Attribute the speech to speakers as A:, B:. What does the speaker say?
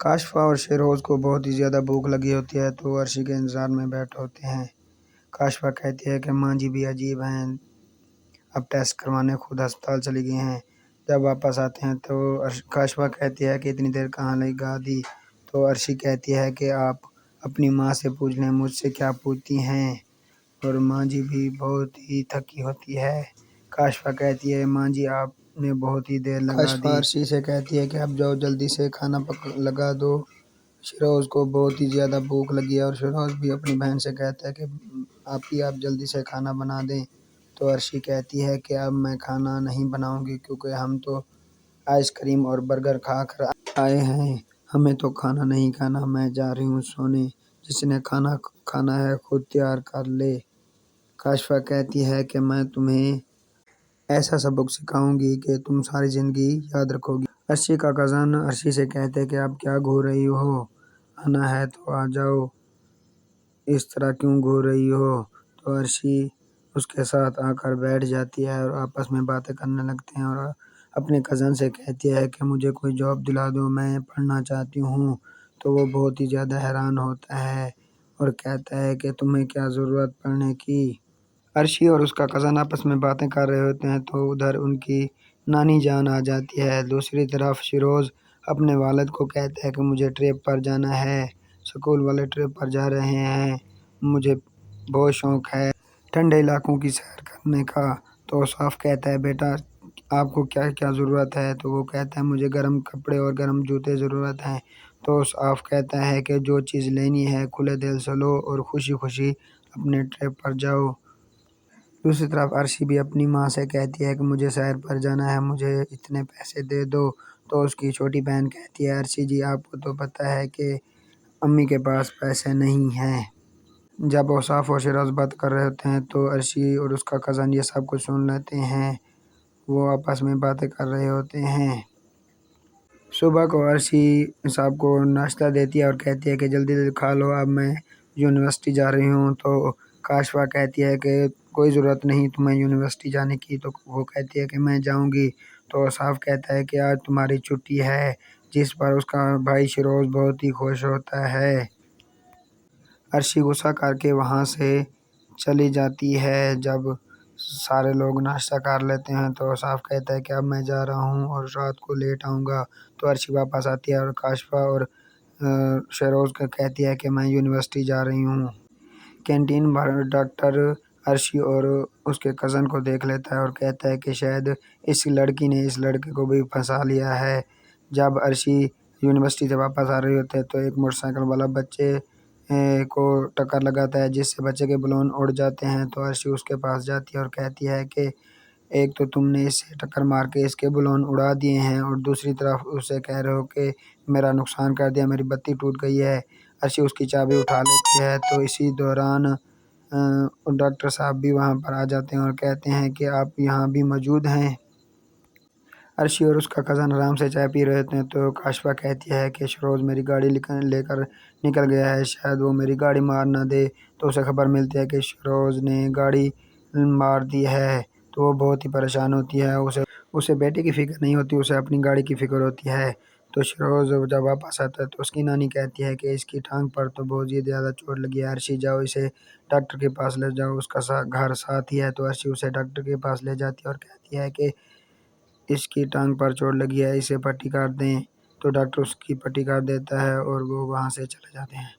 A: काशफ़ा और शेररोज़ को बहुत ही ज़्यादा भूख लगी होती है तो अर्शी के इंतज़ार में बैठे होते हैं। काशफ़ा कहती है कि माँ जी भी अजीब हैं, अब टेस्ट करवाने खुद अस्पताल चली गई हैं। जब वापस आते हैं तो काशफ़ा कहती है कि इतनी देर कहाँ लगा दी, तो अर्शी कहती है कि आप अपनी माँ से पूछ लें, मुझसे क्या पूछती हैं। और माँ जी भी बहुत ही थकी होती है। काशफ़ा कहती है, माँ जी आपने बहुत ही देर लगा दी। अर्शी से कहती है कि अब जाओ जल्दी से खाना लगा दो। शिरोज़ को बहुत ही ज़्यादा भूख लगी है और शिरोज़ भी अपनी बहन से कहता है कि आप जल्दी से खाना बना दें। तो अर्शी कहती है कि अब मैं खाना नहीं बनाऊंगी क्योंकि हम तो आइसक्रीम और बर्गर खा कर आए हैं, हमें तो खाना नहीं खाना, मैं जा रही हूँ सोने। जिसने खाना खाना है खुद तैयार कर ले। काशफ़ा कहती है कि मैं तुम्हें ऐसा सबक सिखाऊंगी कि तुम सारी ज़िंदगी याद रखोगी। अर्शी का कज़न अर्शी से कहते हैं कि आप क्या घूर रही हो, आना है तो आ जाओ, इस तरह क्यों घूर रही हो। तो अर्शी उसके साथ आकर बैठ जाती है और आपस में बातें करने लगते हैं और अपने कज़न से कहती है कि मुझे कोई जॉब दिला दो, मैं पढ़ना चाहती हूँ। तो वो बहुत ही ज़्यादा हैरान होता है और कहता है कि तुम्हें क्या ज़रूरत पढ़ने की। अर्शी और उसका कज़न आपस में बातें कर रहे होते हैं तो उधर उनकी नानी जान आ जाती है। दूसरी तरफ शिरोज़ अपने वालिद को कहता है कि मुझे ट्रिप पर जाना है, स्कूल वाले ट्रिप पर जा रहे हैं, मुझे बहुत शौक़ है ठंडे इलाकों की सैर करने का। तो साफ़ कहता है, बेटा आपको क्या-क्या ज़रूरत है? तो वो कहता है, मुझे गर्म कपड़े और गर्म जूते ज़रूरत हैं। तो साफ़ कहता है कि जो चीज़ लेनी है खुले दिल से लो और खुशी-खुशी अपने ट्रिप पर जाओ। दूसरी तरफ अर्शी भी अपनी माँ से कहती है कि मुझे सैर पर जाना है, मुझे इतने पैसे दे दो। तो उसकी छोटी बहन कहती है, अर्शी जी आपको तो पता है कि अम्मी के पास पैसे नहीं हैं। जब औसाफ और शिराज़ बात कर रहे होते हैं तो अर्शी और उसका कज़न ये सब कुछ सुन लेते हैं। वो आपस में बातें कर रहे होते हैं। सुबह को अर्शी साहब को नाश्ता देती है और कहती है कि जल्दी-जल्दी खा लो, अब मैं यूनिवर्सिटी जा रही हूँ। तो काशफ़ा कहती है कि कोई ज़रूरत नहीं तुम्हें यूनिवर्सिटी जाने की। तो वो कहती है कि मैं जाऊँगी। तो साफ़ कहता है कि आज तुम्हारी छुट्टी है, जिस पर उसका भाई शिरोज़ बहुत ही खुश होता है। अर्शी गुस्सा करके वहाँ से चली जाती है। जब सारे लोग नाश्ता कर लेते हैं तो साफ़ कहता है कि अब मैं जा रहा हूँ और रात को लेट आऊँगा। तो अर्शी वापस आती है और काशफ़ा और शेरोज़ को कहती है कि मैं यूनिवर्सिटी जा रही हूँ। कैंटीन पर डॉक्टर अर्शी और उसके कज़न को देख लेता है और कहता है कि शायद इस लड़की ने इस लड़के को भी फँसा लिया है। जब अर्शी यूनिवर्सिटी से वापस आ रही होती है तो एक मोटरसाइकिल वाला बच्चे को टक्कर लगाता है जिससे बच्चे के बलून उड़ जाते हैं। तो अर्शी उसके पास जाती है और कहती है कि एक तो तुमने इसे टक्कर मार के इसके बलून उड़ा दिए हैं और दूसरी तरफ उसे कह रहे हो कि मेरा नुकसान कर दिया, मेरी बत्ती टूट गई है। अर्शी उसकी चाबी उठा लेती है। तो इसी दौरान डॉक्टर साहब भी वहाँ पर आ जाते हैं और कहते हैं कि आप यहाँ भी मौजूद हैं। अर्शी और उसका कज़न आराम से चाय पी रहे थे तो काशफ़ा कहती है कि शिरोज़ मेरी गाड़ी लेकर निकल गया है, शायद वो मेरी गाड़ी मार ना दे। तो उसे खबर मिलती है कि शिरोज़ ने गाड़ी मार दी है। तो वो बहुत ही परेशान होती है। उसे बेटे की फ़िक्र नहीं होती, उसे अपनी गाड़ी की फ़िक्र होती है। तो शिरोज़ जब वापस आता है तो उसकी नानी कहती है कि इसकी टाँग पर तो बहुत ही ज़्यादा चोट लगी है, अर्शी जाओ इसे डॉक्टर के पास ले जाओ, उसका घर साथ ही है। तो अर्शी उसे डॉक्टर के पास ले जाती है और कहती है कि इसकी टाँग पर चोट लगी है, इसे पट्टी कर दें। तो डॉक्टर उसकी पट्टी कर देता है और वो वहाँ से चले जाते हैं।